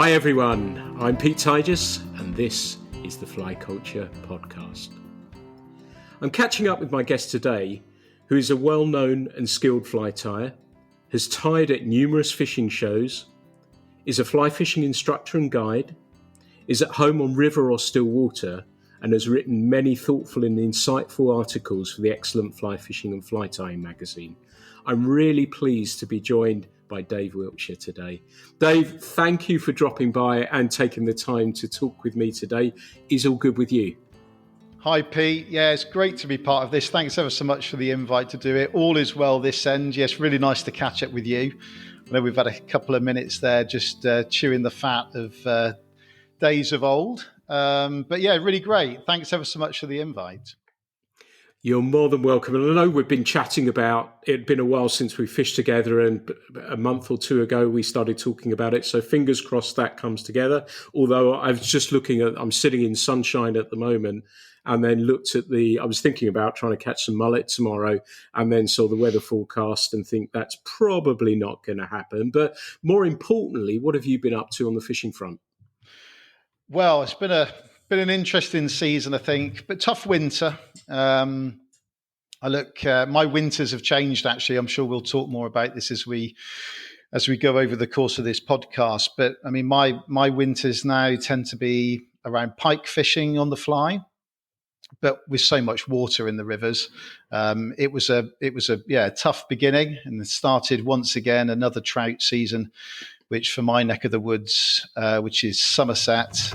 Hi everyone, I'm Pete Tigers and this is the Fly Culture Podcast. I'm catching up with my guest today, who is a well-known and skilled fly tyer, has tied at numerous fishing shows, is a fly fishing instructor and guide, is at home on river or still water, and has written many thoughtful and insightful articles for the excellent Fly Fishing and Fly Tying magazine. I'm really pleased to be joined by Dave Wiltshire today. Dave, thank you for dropping by and taking the time to talk with me today. Is all good with you? Hi, Pete. Yeah, it's great to be part of this. Thanks ever so much for the invite to do it. All is well this end. Yes, really nice to catch up with you. I know we've had a couple of minutes there just chewing the fat of days of old. But yeah, really great. Thanks ever so much for the invite. You're more than welcome. And I know we've been chatting about, it'd been a while since we fished together, and a month or two ago we started talking about it. So fingers crossed that comes together. Although I was just looking at, I'm sitting in sunshine at the moment, and then looked at I was thinking about trying to catch some mullet tomorrow, and then saw the weather forecast and think that's probably not going to happen. But more importantly, what have you been up to on the fishing front? Well, it's been an interesting season, I think, but tough winter. My winters have changed. Actually, I'm sure we'll talk more about this as we go over the course of this podcast. But I mean, my winters now tend to be around pike fishing on the fly, but with so much water in the rivers. It was a tough beginning, and it started once again another trout season, which for my neck of the woods, which is Somerset.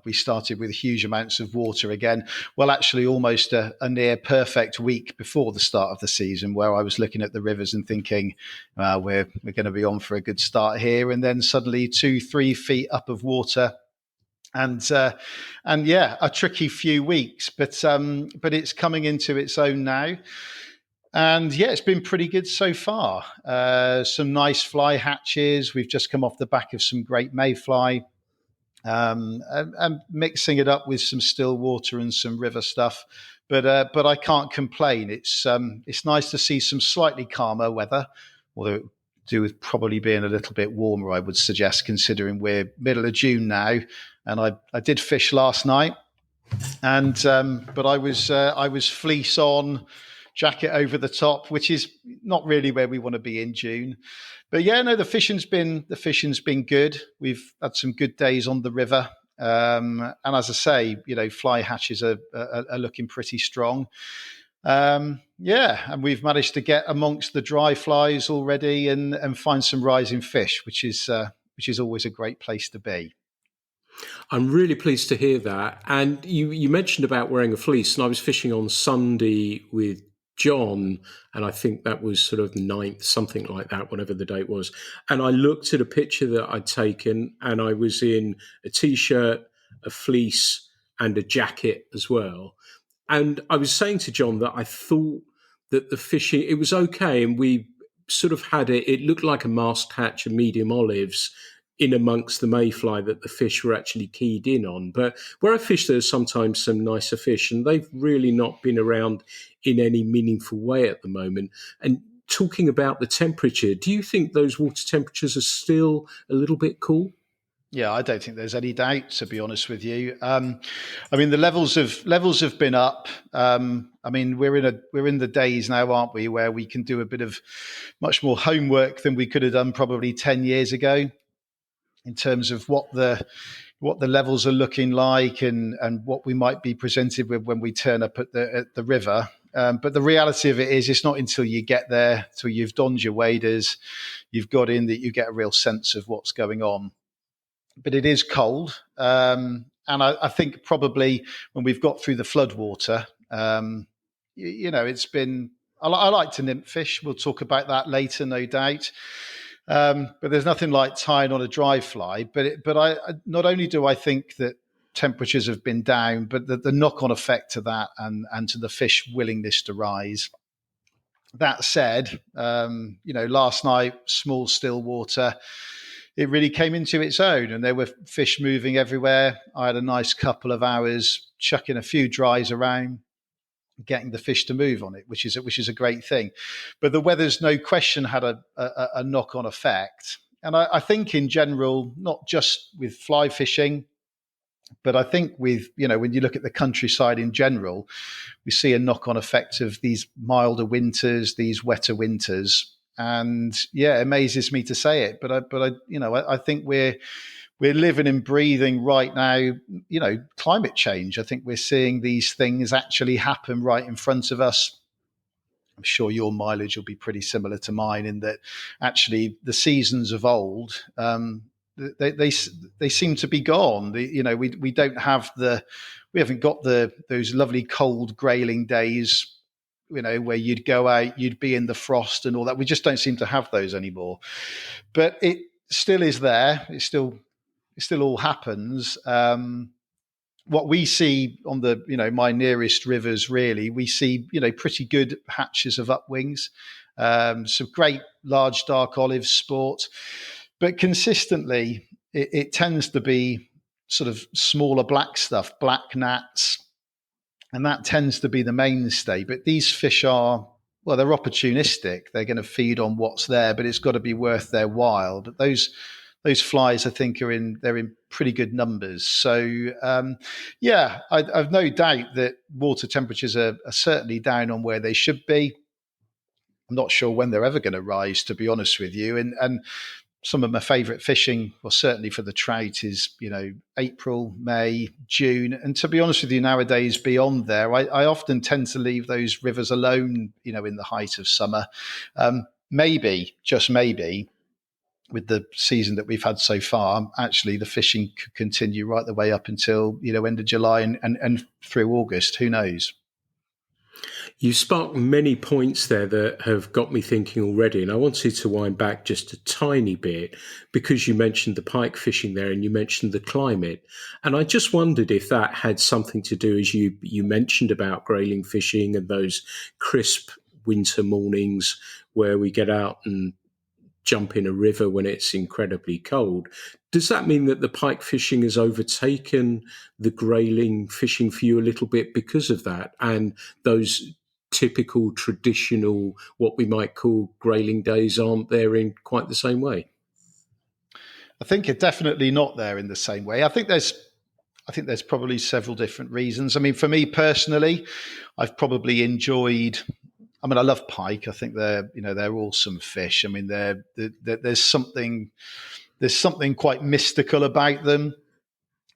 We started with huge amounts of water again. Well, actually, almost a near perfect week before the start of the season, where I was looking at the rivers and thinking, we're going to be on for a good start here. And then suddenly 2-3 feet up of water. And a tricky few weeks, but it's coming into its own now. And yeah, it's been pretty good so far. Some nice fly hatches. We've just come off the back of some great mayfly. And mixing it up with some still water and some river stuff, but I can't complain. It's nice to see some slightly calmer weather, although it do with probably being a little bit warmer, I would suggest, considering we're middle of June now. And I did fish last night, and but I was fleece on, jacket over the top, which is not really where we want to be in June. But yeah, no, the fishing's been good. We've had some good days on the river, and as I say, fly hatches are looking pretty strong. And we've managed to get amongst the dry flies already and find some rising fish, which is always a great place to be. I'm really pleased to hear that. And you mentioned about wearing a fleece, and I was fishing on Sunday with John, and I think that was sort of 9th, something like that, whatever the date was. And I looked at a picture that I'd taken, and I was in a T-shirt, a fleece, and a jacket as well. And I was saying to John that I thought that the fishing, it was okay, and we sort of had it looked like a masked hatch of medium olives in amongst the mayfly that the fish were actually keyed in on. But where I fish, there's sometimes some nicer fish, and they've really not been around in any meaningful way at the moment. And talking about the temperature, do you think those water temperatures are still a little bit cool? Yeah, I don't think there's any doubt, to be honest with you. I mean, the levels have been up. I mean, we're in the days now, aren't we, where we can do a bit of much more homework than we could have done probably 10 years ago, in terms of what the levels are looking like and what we might be presented with when we turn up at the river. But the reality of it is, it's not until you get there, till you've donned your waders, you've got in, that you get a real sense of what's going on. But it is cold. And I think probably when we've got through the floodwater, it's been, I like to nymph fish. We'll talk about that later, no doubt. But there's nothing like tying on a dry fly. But I not only do I think that temperatures have been down, but the knock-on effect to that and to the fish willingness to rise. That said, last night, small still water, it really came into its own, and there were fish moving everywhere. I had a nice couple of hours chucking a few dries around, getting the fish to move on it, which is a great thing. But the weather's no question had a knock-on effect. I think in general, not just with fly fishing, but I think with, when you look at the countryside in general, we see a knock-on effect of these milder winters, these wetter winters. And yeah, it amazes me to say it, but I think we're living and breathing right now, climate change. I think we're seeing these things actually happen right in front of us. I'm sure your mileage will be pretty similar to mine in that actually the seasons of old, they seem to be gone. We don't have we haven't got those lovely cold grayling days, where you'd go out, you'd be in the frost and all that. We just don't seem to have those anymore. But it still is there. It still all happens. What we see on my nearest rivers, really, we see, pretty good hatches of upwings, some great large dark olive sport, but consistently it tends to be sort of smaller black stuff, black gnats, and that tends to be the mainstay. But these fish they're opportunistic. They're going to feed on what's there, but it's got to be worth their while. But those flies, I think, they're in pretty good numbers. So, I've no doubt that water temperatures are certainly down on where they should be. I'm not sure when they're ever going to rise, to be honest with you. And some of my favourite fishing, well, certainly for the trout, is April, May, June, and to be honest with you, nowadays beyond there, I often tend to leave those rivers alone. In the height of summer, maybe, just maybe, with the season that we've had so far, actually the fishing could continue right the way up until end of July and through August. Who knows? You sparked many points there that have got me thinking already, and I wanted to wind back just a tiny bit because you mentioned the pike fishing there and you mentioned the climate, and I just wondered if that had something to do, as you mentioned, about grayling fishing and those crisp winter mornings where we get out and jump in a river when it's incredibly cold. Does that mean that the pike fishing has overtaken the grayling fishing for you a little bit because of that, and those typical traditional, what we might call grayling days, aren't there in quite the same way? I think it's definitely not there in the same way. I think there's probably several different reasons. I mean, for me personally, I've probably enjoyed. I mean, I love pike. I think they're awesome fish. I mean, there's something quite mystical about them.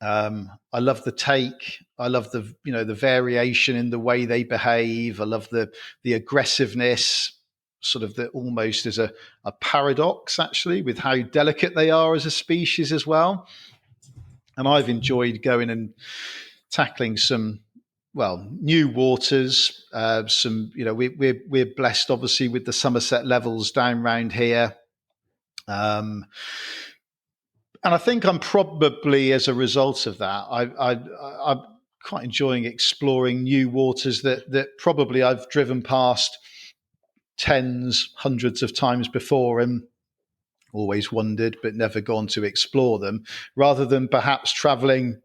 I love the take. I love the variation in the way they behave. I love the aggressiveness, sort of almost as a paradox, actually, with how delicate they are as a species as well. And I've enjoyed going and tackling some new waters. We're blessed, obviously, with the Somerset levels down round here. And I think I'm probably, as a result of that, I'm quite enjoying exploring new waters that probably I've driven past tens, hundreds of times before and always wondered, but never gone to explore them, rather than perhaps traveling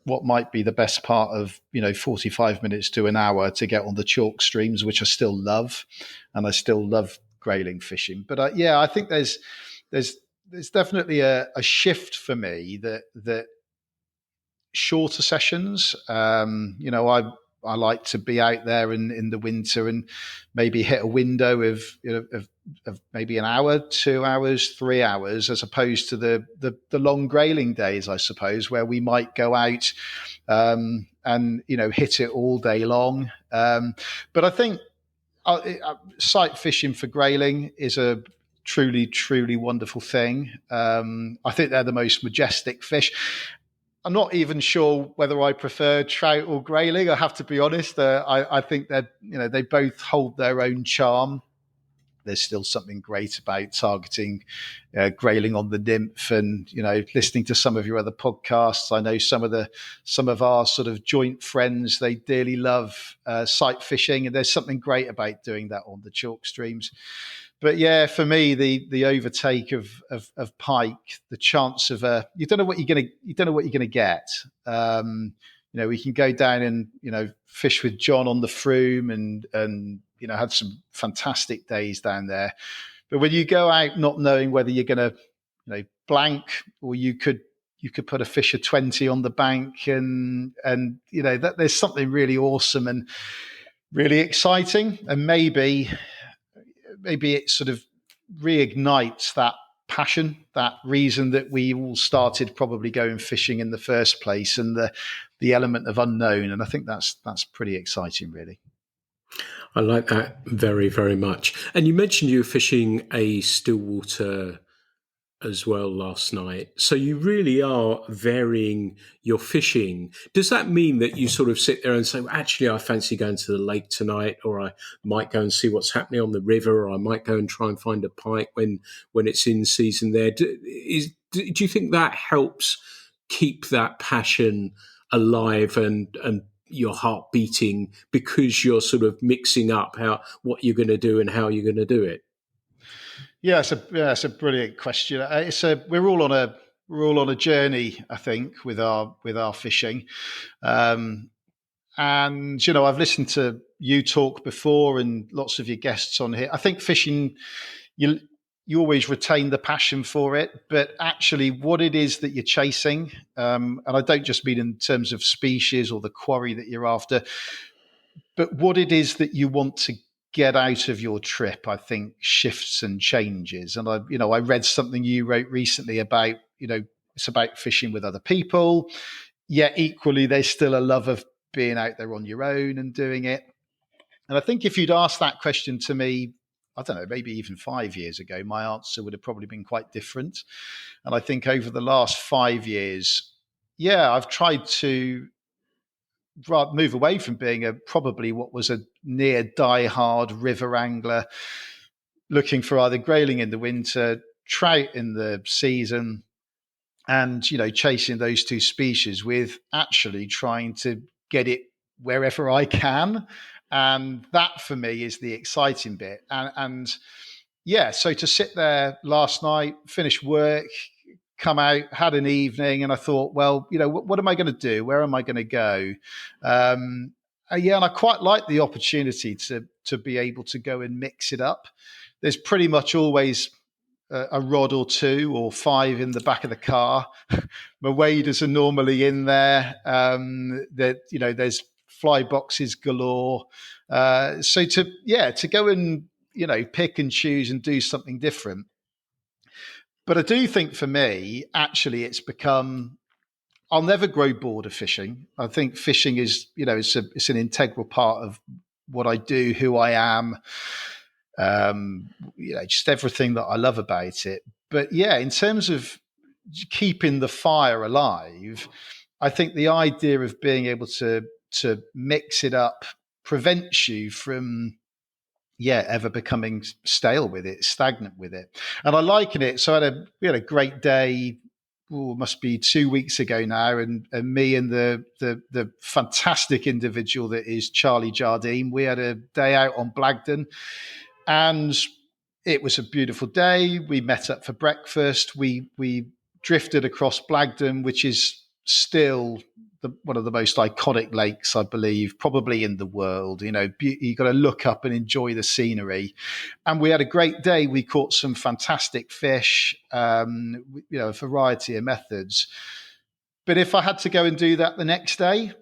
what might be the best part of 45 minutes to an hour to get on the chalk streams, which I still love, and I still love grayling fishing. But I think there's definitely a shift for me that shorter sessions. I like to be out there in the winter and maybe hit a window of maybe an hour, 2 hours, 3 hours, as opposed to the long grayling days, I suppose, where we might go out and hit it all day long. But I think sight fishing for grayling is a truly, truly wonderful thing. I think they're the most majestic fish. I'm not even sure whether I prefer trout or grayling. I have to be honest. I think that they both hold their own charm. There's still something great about targeting grayling on the nymph, and listening to some of your other podcasts. I know some of our sort of joint friends, they dearly love sight fishing, and there's something great about doing that on the chalk streams. But yeah, for me, the overtake of pike, the chance of you don't know what you're gonna get. We can go down and fish with John on the Froome and had some fantastic days down there. But when you go out not knowing whether you're going to blank, or you could put a fish of 20 on the bank, and that there's something really awesome and really exciting, and maybe it sort of reignites that passion, that reason that we all started probably going fishing in the first place, and the element of unknown. And I think that's pretty exciting, really. I like that very, very much. And you mentioned you were fishing a stillwater as well last night. So you really are varying your fishing. Does that mean that you sort of sit there and say, well, actually, I fancy going to the lake tonight, or I might go and see what's happening on the river, or I might go and try and find a pike when it's in season there? Do you think that helps keep that passion alive and your heart beating, because you're sort of mixing up what you're going to do and how you're going to do it? Yeah, it's a brilliant question. We're all on a journey, I think, with our fishing, and I've listened to you talk before, and lots of your guests on here. I think fishing, you always retain the passion for it, but actually, what it is that you're chasing, and I don't just mean in terms of species or the quarry that you're after, but what it is that you want to get out of your trip, I think, shifts and changes. And I read something you wrote recently about, it's about fishing with other people, yet equally there's still a love of being out there on your own and doing it. And I think if you'd asked that question to me, I don't know, maybe even 5 years ago, my answer would have probably been quite different. And I think over the last 5 years, I've tried to move away from being probably what was a near die-hard river angler, looking for either grayling in the winter, trout in the season, and chasing those two species, with actually trying to get it wherever I can. And that for me is the exciting bit. And so to sit there last night, finish work, come out, had an evening, and I thought, well, what am I going to do? Where am I going to go? And I quite like the opportunity to be able to go and mix it up. There's pretty much always a rod or 2 or 5 in the back of the car. My waders are normally in there. There's fly boxes galore. So to go and pick and choose and do something different. But I do think for me, actually, it's become, I'll never grow bored of fishing. I think fishing is, it's an integral part of what I do, who I am, just everything that I love about it. But in terms of keeping the fire alive, I think the idea of being able to mix it up prevents you from ever becoming stale with it, stagnant with it. And I liken it. So we had a great day. Must be 2 weeks ago now, and me and the fantastic individual that is Charlie Jardine, we had a day out on Blagden, and it was a beautiful day. We met up for breakfast. We drifted across Blagden, which is still one of the most iconic lakes, I believe, probably in the world. You got to look up and enjoy the scenery. And we had a great day. We caught some fantastic fish, a variety of methods. But if I had to go and do that the next day,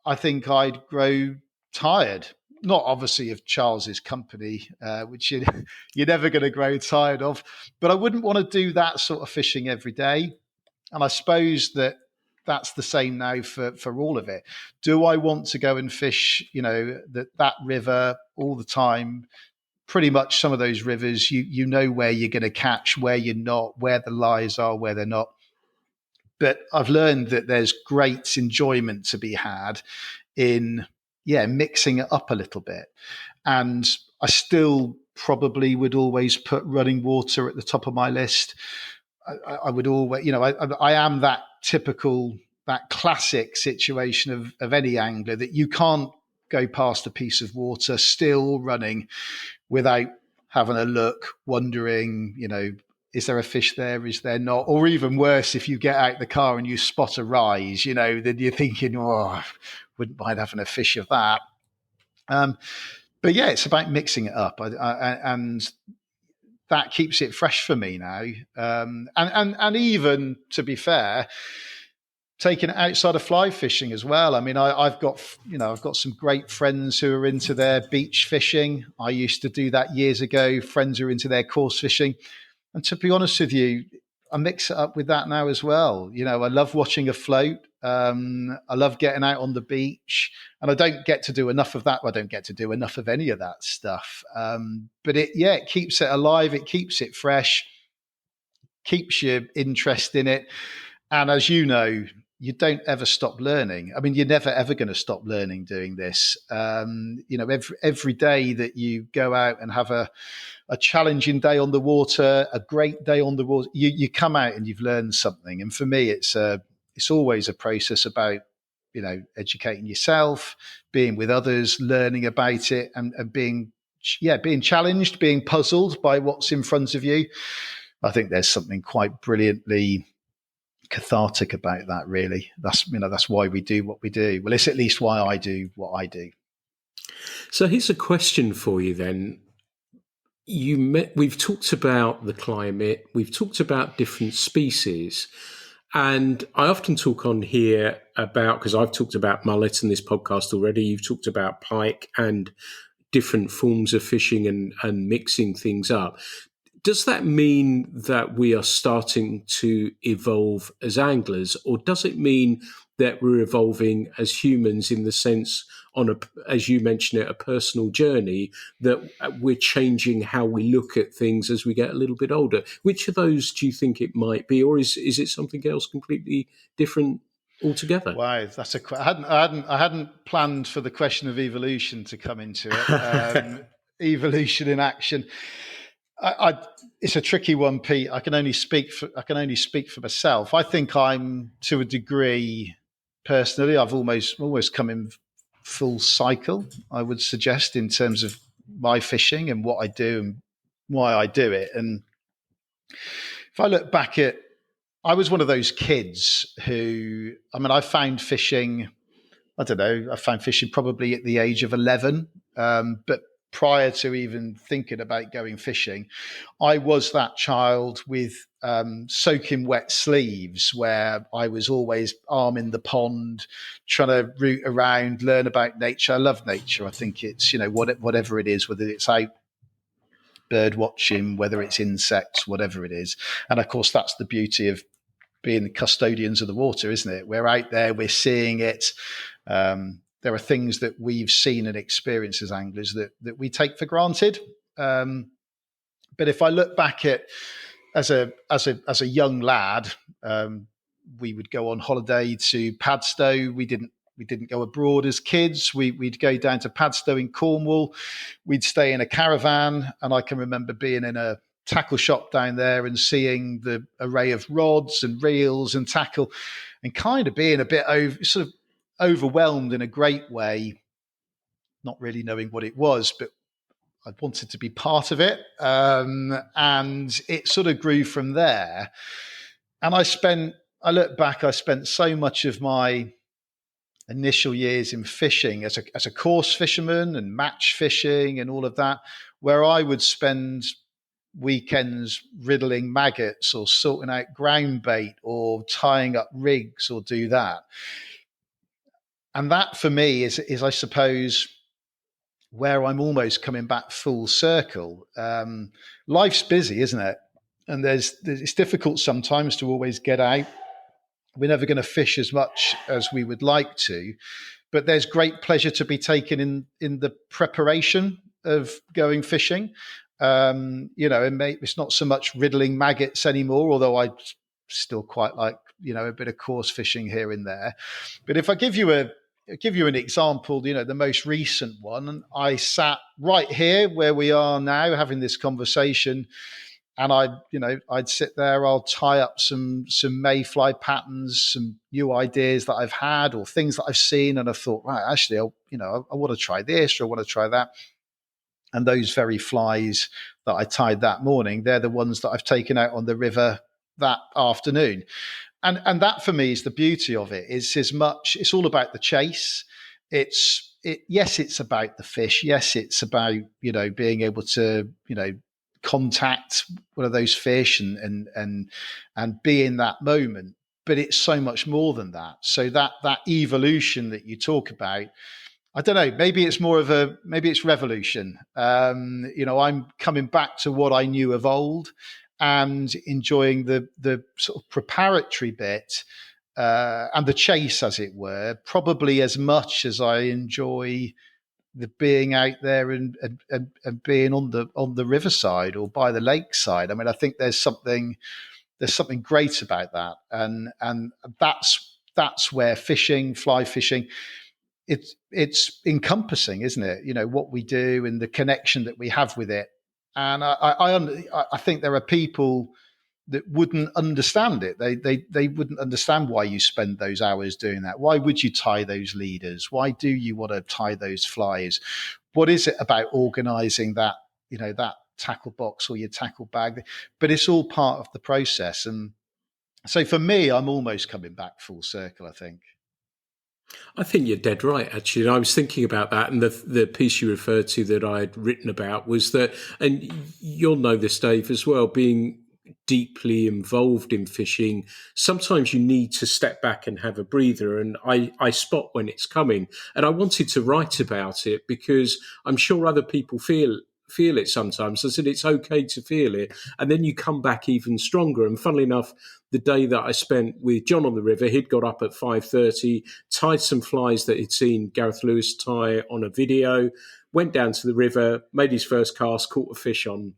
I think I'd grow tired. Not obviously of Charles's company, which you're never going to grow tired of. But I wouldn't want to do that sort of fishing every day. And I suppose that's the same now for all of it. Do I want to go and fish, that river all the time? Pretty much some of those rivers, you know where you're going to catch, where you're not, where the lies are, where they're not. But I've learned that there's great enjoyment to be had in, mixing it up a little bit. And I still probably would always put running water at the top of my list. I would always, I am that typical, that classic situation of any angler, that you can't go past a piece of water still running without having a look, wondering, is there a fish there? Is there not? Or even worse, if you get out the car and you spot a rise, then you're thinking, I wouldn't mind having a fish of that. But it's about mixing it up. And that keeps it fresh for me now. And even, to be fair, taking it outside of fly fishing as well. I mean, I've got some great friends who are into their beach fishing. I used to do that years ago. Friends who are into their course fishing. And to be honest with you, I mix it up with that now as well. I love watching a float. I love getting out on the beach, and I don't get to do enough of that. I don't get to do enough of any of that stuff. But it keeps it alive. It keeps it fresh, keeps your interest in it. And as you know, you don't ever stop learning. I mean, you're never, ever going to stop learning doing this. Every day that you go out and have a challenging day on the water, a great day on the water, you come out and you've learned something. And for me, it's always a process about, educating yourself, being with others, learning about it, and being challenged, being puzzled by what's in front of you. I think there's something quite brilliantly cathartic about that, really. That's why we do what we do. Well, it's at least why I do what I do. So here's a question for you then. We've talked about the climate, we've talked about different species, and I often talk on here about, because I've talked about mullet in this podcast already, you've talked about pike and different forms of fishing and mixing things up. Does that mean that we are starting to evolve as anglers, or does it mean that we're evolving as humans in the sense, as you mentioned it, a personal journey, that we're changing how we look at things as we get a little bit older? Which of those do you think it might be, or is it something else completely different altogether? Wow, that's I hadn't planned for the question of evolution to come into it. Evolution in action. It's a tricky one, Pete. I can only speak for myself. I think I'm, to a degree, personally, I've almost come in full cycle, I would suggest, in terms of my fishing and what I do and why I do it. And if I look back I was one of those kids who, I found fishing, I found fishing probably at the age of 11, but prior to even thinking about going fishing, I was that child with soaking wet sleeves, where I was always arming the pond, trying to root around, learn about nature. I love nature. I think it's, whatever it is, whether it's out bird watching, whether it's insects, whatever it is. And of course, that's the beauty of being the custodians of the water, isn't it? We're out there, we're seeing it. There are things that we've seen and experienced as anglers that we take for granted. But if I look back at as a young lad, we would go on holiday to Padstow. We didn't go abroad as kids. We'd go down to Padstow in Cornwall. We'd stay in a caravan, and I can remember being in a tackle shop down there and seeing the array of rods and reels and tackle, and kind of being a bit overwhelmed in a great way, not really knowing what it was, but I wanted to be part of it. And it sort of grew from there. And I look back, I spent so much of my initial years in fishing as a course fisherman and match fishing and all of that, where I would spend weekends riddling maggots or sorting out ground bait or tying up rigs or do that. And that for me is I suppose, where I'm almost coming back full circle. Life's busy, isn't it? And it's difficult sometimes to always get out. We're never going to fish as much as we would like to, but there's great pleasure to be taken in the preparation of going fishing. And it's not so much riddling maggots anymore, although I still quite like, a bit of course fishing here and there. But if I give you an example, the most recent one, I sat right here where we are now having this conversation, and I'd sit there, I'll tie up some mayfly patterns, some new ideas that I've had or things that I've seen, and I thought, right, actually, I want to try this or I want to try that. And those very flies that I tied that morning, they're the ones that I've taken out on the river that afternoon. And that for me is the beauty of it. It's all about the chase. Yes, it's about the fish. Yes, it's about, being able to, contact one of those fish and be in that moment. But it's so much more than that. So that evolution that you talk about, I don't know, maybe it's revolution. I'm coming back to what I knew of old and enjoying the sort of preparatory bit and the chase, as it were, probably as much as I enjoy the being out there and being on the riverside or by the lakeside. I mean, I think there's something great about that, and that's where fishing, fly fishing, it's encompassing, isn't it? What we do and the connection that we have with it. And I think there are people that wouldn't understand it. They wouldn't understand why you spend those hours doing that. Why would you tie those leaders? Why do you want to tie those flies? What is it about organising that, that tackle box or your tackle bag? But it's all part of the process. And so for me, I'm almost coming back full circle, I think. I think you're dead right, actually. And I was thinking about that, and the piece you referred to that I had written about was that, and you'll know this, Dave, as well, being deeply involved in fishing, sometimes you need to step back and have a breather. And I spot when it's coming. And I wanted to write about it because I'm sure other people feel it sometimes. I said it's okay to feel it. And then you come back even stronger. And funnily enough, the day that I spent with John on the river, he'd got up at 5:30, tied some flies that he'd seen Gareth Lewis tie on a video, went down to the river, made his first cast, caught a fish on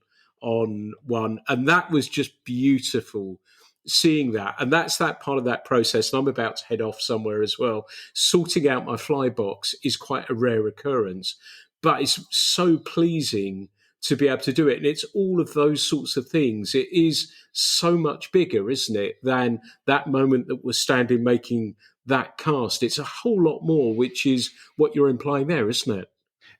one. And that was just beautiful seeing that. And that's that part of that process. And I'm about to head off somewhere as well. Sorting out my fly box is quite a rare occurrence, but it's so pleasing to be able to do it. And it's all of those sorts of things. It is so much bigger, isn't it, than that moment that we're standing making that cast. It's a whole lot more, which is what you're implying there, isn't it?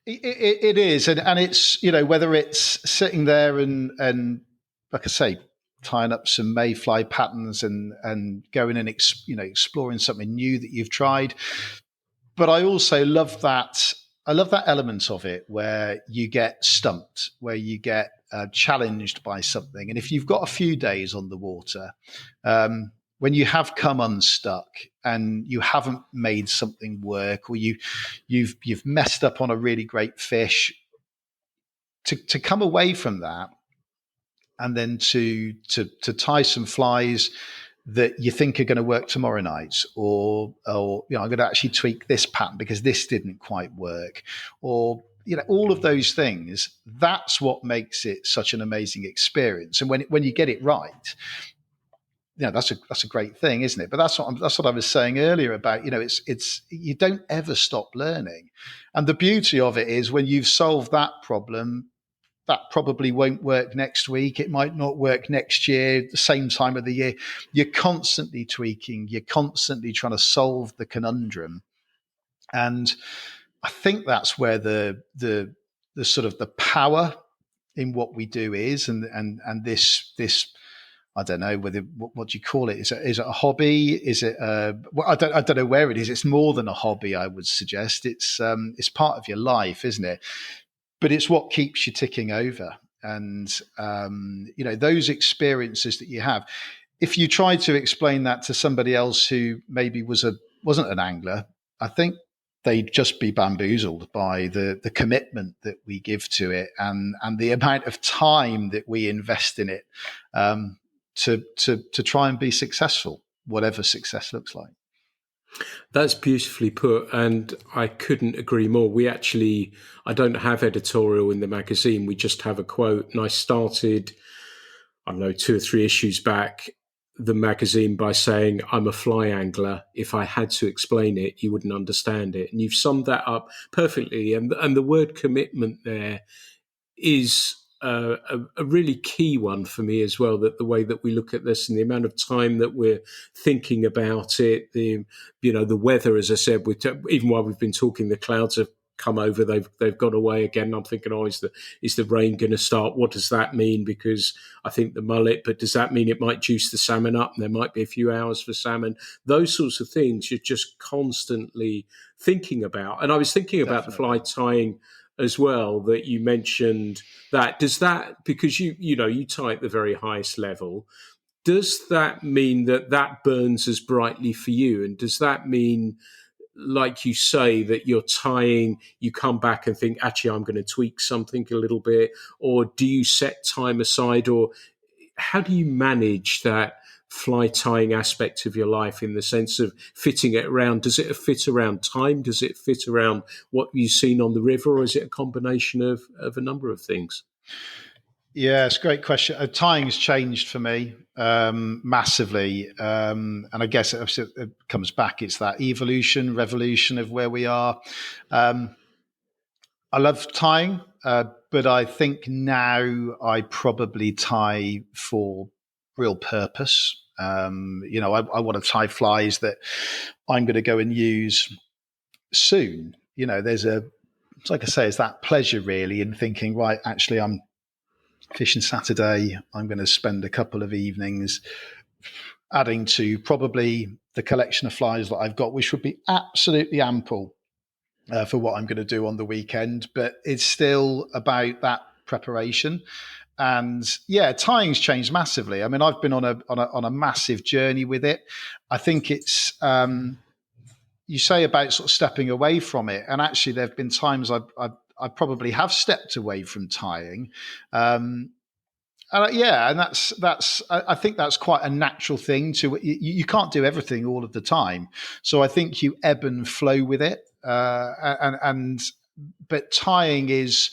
It is, and it's whether it's sitting there and like I say, tying up some mayfly patterns and going and exploring something new that you've tried. But I also love that. I love that element of it where you get stumped, where you get challenged by something, and if you've got a few days on the water. When you have come unstuck and you haven't made something work, or you've messed up on a really great fish, to come away from that and then to tie some flies that you think are going to work tomorrow night, or I'm going to actually tweak this pattern because this didn't quite work, or all of those things. That's what makes it such an amazing experience. And when you get it right. That's a great thing, isn't it? But that's what I was saying earlier about, it's you don't ever stop learning. And the beauty of it is when you've solved that problem, that probably won't work next week. It might not work next year, the same time of the year. You're constantly tweaking. You're constantly trying to solve the conundrum. And I think that's where the sort of the power in what we do is, and this I don't know whether what do you call it? Is it a hobby? Is it? I don't know where it is. It's more than a hobby, I would suggest. It's part of your life, isn't it? But it's what keeps you ticking over. And those experiences that you have. If you try to explain that to somebody else who maybe wasn't an angler, I think they'd just be bamboozled by the commitment that we give to it and the amount of time that we invest in it. To try and be successful, whatever success looks like. That's beautifully put, and I couldn't agree more. I don't have editorial in the magazine. We just have a quote, and I started, I don't know, 2 or 3 issues back, the magazine by saying, I'm a fly angler. If I had to explain it, you wouldn't understand it. And you've summed that up perfectly. And the word commitment there is a really key one for me as well, that the way that we look at this and the amount of time that we're thinking about it, the weather, as I said, even while we've been talking, the clouds have come over, they've gone away again. I'm thinking, is the rain going to start? What does that mean? Because I think the mullet, but does that mean it might juice the salmon up and there might be a few hours for salmon? Those sorts of things you're just constantly thinking about. And I was thinking about the fly tying as well that you mentioned that. Does that, because you tie at the very highest level, does that mean that that burns as brightly for you? And does that mean, like you say, that you're tying, you come back and think, actually, I'm going to tweak something a little bit? Or do you set time aside? Or how do you manage that fly tying aspect of your life in the sense of fitting it around? Does it fit around time? Does it fit around what you've seen on the river? Or is it a combination of a number of things? Yeah, it's a great question. Tying's changed for me massively, and I guess it comes back. It's that evolution, revolution of where we are. I love tying, but I think now I probably tie for real purpose. I want to tie flies that I'm going to go and use soon. Like I say, it's that pleasure really in thinking, right, actually, I'm fishing Saturday. I'm going to spend a couple of evenings adding to probably the collection of flies that I've got, which would be absolutely ample for what I'm going to do on the weekend. But it's still about that preparation. And yeah, tying's changed massively. I mean, I've been on a massive journey with it. I think it's you say about sort of stepping away from it, and actually, there have been times I probably have stepped away from tying. And that's. I think that's quite a natural thing to. You can't do everything all of the time, so I think you ebb and flow with it. But tying is,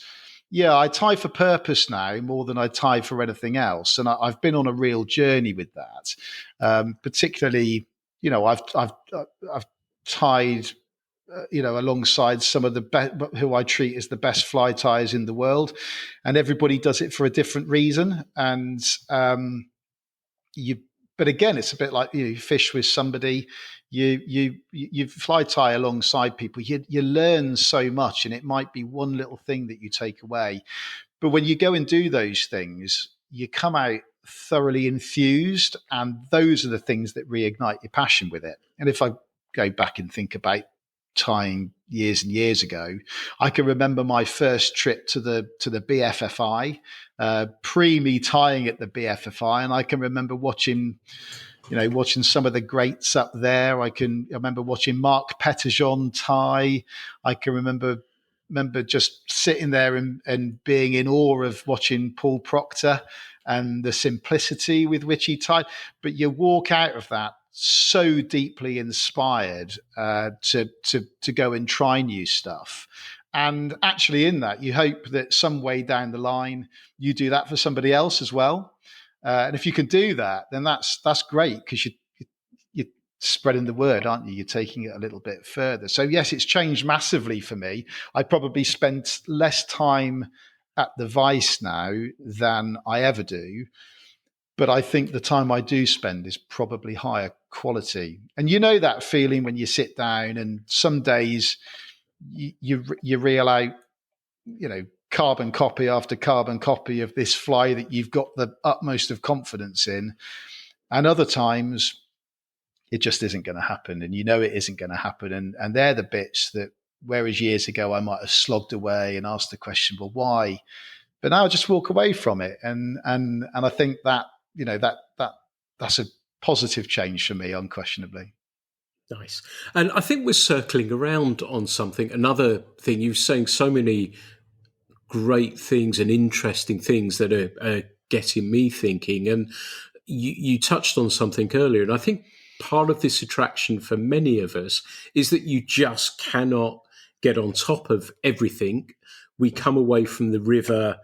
yeah, I tie for purpose now more than I tie for anything else, and I've been on a real journey with that. Particularly, I've tied alongside some of the who I treat as the best fly tyers in the world, and everybody does it for a different reason. And but again, it's a bit like you fish with somebody, you fly tie alongside people. You learn so much, and it might be one little thing that you take away, but when you go and do those things, you come out thoroughly infused, and those are the things that reignite your passion with it. And if I go back and think about tying years and years ago, I can remember my first trip to the BFFI, pre me tying at the BFFI, and I can remember watching some of the greats up there. I remember watching Mark Pettejohn tie. I can remember just sitting there and being in awe of watching Paul Proctor and the simplicity with which he tied. But you walk out of that so deeply inspired to go and try new stuff. And actually in that, you hope that some way down the line, you do that for somebody else as well. And if you can do that, then that's great, because you're spreading the word, aren't you? You're taking it a little bit further. So yes, it's changed massively for me. I probably spent less time at the Vice now than I ever do. But I think the time I do spend is probably higher quality. And you know that feeling when you sit down and some days you reel out, carbon copy after carbon copy of this fly that you've got the utmost of confidence in. And other times it just isn't going to happen. And it isn't going to happen. And they're the bits that, whereas years ago I might have slogged away and asked the question, well, why? But now I just walk away from it. And I think that, that's a positive change for me, unquestionably. Nice. And I think we're circling around on something. Another thing, you're saying so many great things and interesting things that are getting me thinking. And you touched on something earlier. And I think part of this attraction for many of us is that you just cannot get on top of everything. We come away from the river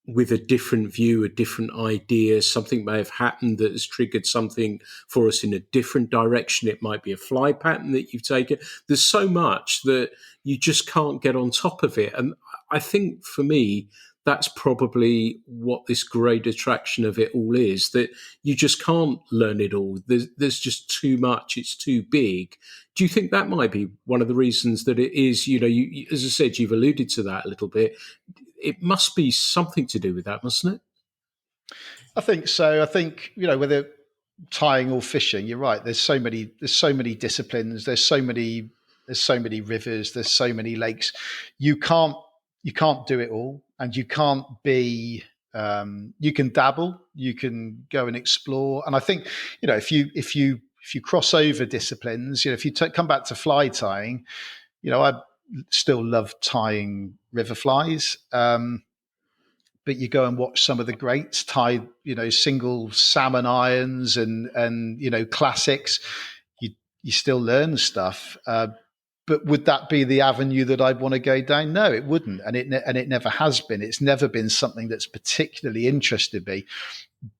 with a different view, a different idea. Something may have happened that has triggered something for us in a different direction. It might be a fly pattern that you've taken. There's so much that you just can't get on top of it. And I think for me, that's probably what this great attraction of it all is, that you just can't learn it all. There's just too much. It's too big. Do you think that might be one of the reasons that it is, you, as I said, you've alluded to that a little bit. It must be something to do with that, mustn't it? I think so. I think, whether tying or fishing, you're right. There's so many disciplines. There's so many rivers. There's so many lakes. You can't you can't do it all, and you can't be. You can dabble, you can go and explore, and I think if you cross over disciplines, if you come back to fly tying, I still love tying river flies. But you go and watch some of the greats tie, single salmon irons and classics. You still learn stuff. But would that be the avenue that I'd want to go down? No, it wouldn't, and it never has been. It's never been something that's particularly interested me.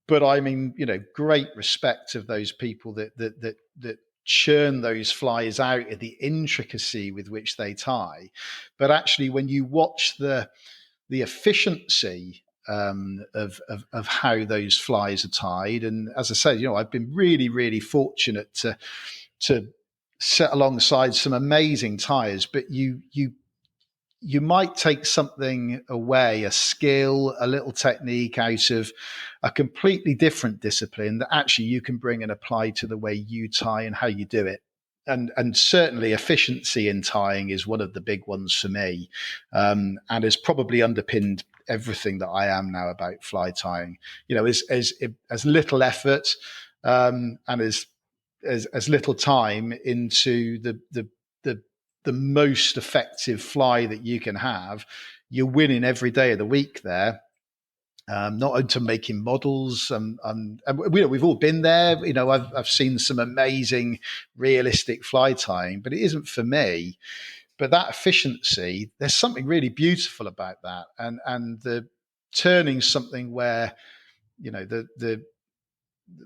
But I mean, great respect of those people that churn those flies out at the intricacy with which they tie. But actually, when you watch the efficiency of how those flies are tied, and as I said, I've been really, really fortunate to sit alongside some amazing tyers. But you might take something away, a skill, a little technique out of a completely different discipline that actually you can bring and apply to the way you tie and how you do it. And certainly efficiency in tying is one of the big ones for me, and has probably underpinned everything that I am now about fly tying. As little effort and as little time into the most effective fly that you can have. You're winning every day of the week there. Not into making models, and we've all been there. I've seen some amazing, realistic fly tying, but it isn't for me. But that efficiency, there's something really beautiful about that, and the turning something where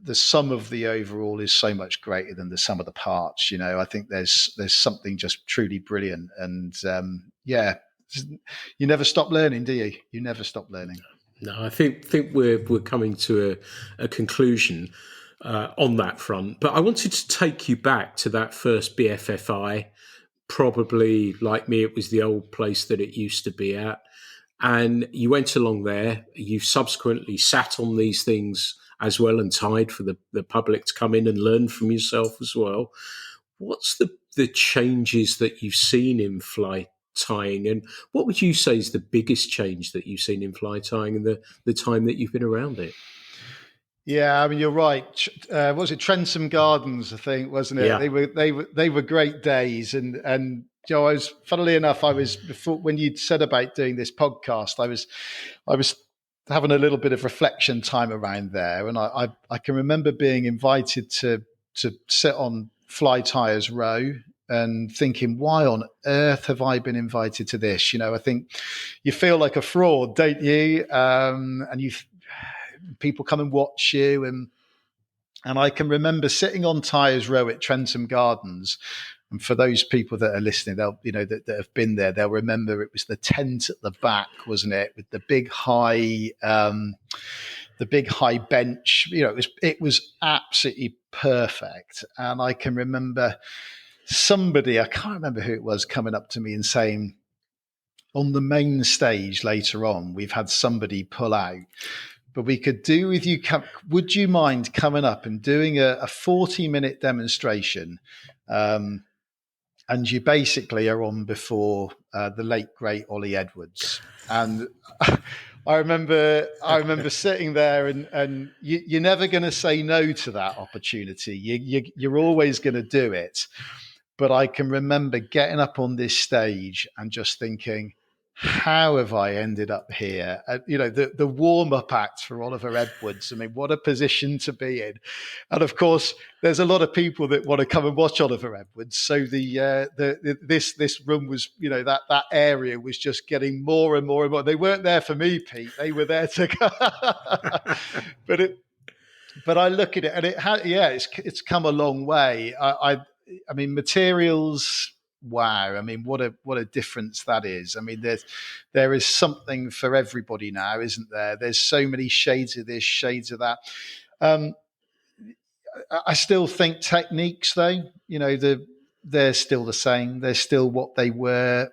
the sum of the overall is so much greater than the sum of the parts. I think there's something just truly brilliant, and you never stop learning, do you? You never stop learning. No, I think we're coming to a conclusion on that front. But I wanted to take you back to that first BFFI. Probably, like me, it was the old place that it used to be at. And you went along there. You subsequently sat on these things as well and tied for the public to come in and learn from yourself as well. What's the changes that you've seen in fly tying, and what would you say is the biggest change that you've seen in fly tying in the time that you've been around it? Yeah, I mean, you're right. Was it Trentham Gardens? I think, wasn't it? Yeah. They were great days, and funnily enough, I was before when you'd said about doing this podcast, I was having a little bit of reflection time around there, and I can remember being invited to sit on Fly Tyers Row and thinking, why on earth have I been invited to this? I think you feel like a fraud, don't you? And people come and watch you, and I can remember sitting on Tyers Row at Trentham Gardens. And for those people that are listening, they'll that have been there, they'll remember it was the tent at the back, wasn't it, with the big high bench. It was absolutely perfect. And I can remember somebody, I can't remember who it was, coming up to me and saying, on the main stage later on, we've had somebody pull out, but we could do with you. Would you mind coming up and doing a 40-minute demonstration? And you basically are on before the late great Ollie Edwards. And I remember sitting there, and you're never going to say no to that opportunity. You're always going to do it. But I can remember getting up on this stage and just thinking, how have I ended up here? The warm-up act for Oliver Edwards. I mean, what a position to be in. And of course, there's a lot of people that want to come and watch Oliver Edwards. So this room was, that area was just getting more and more and more. They weren't there for me, Pete. They were there to go. But I look at it, and it's come a long way. I mean, materials. Wow. I mean, what a difference that is. I mean, there is something for everybody now, isn't there? There's so many shades of this, shades of that. I still think techniques, though, they're still the same. They're still what they were.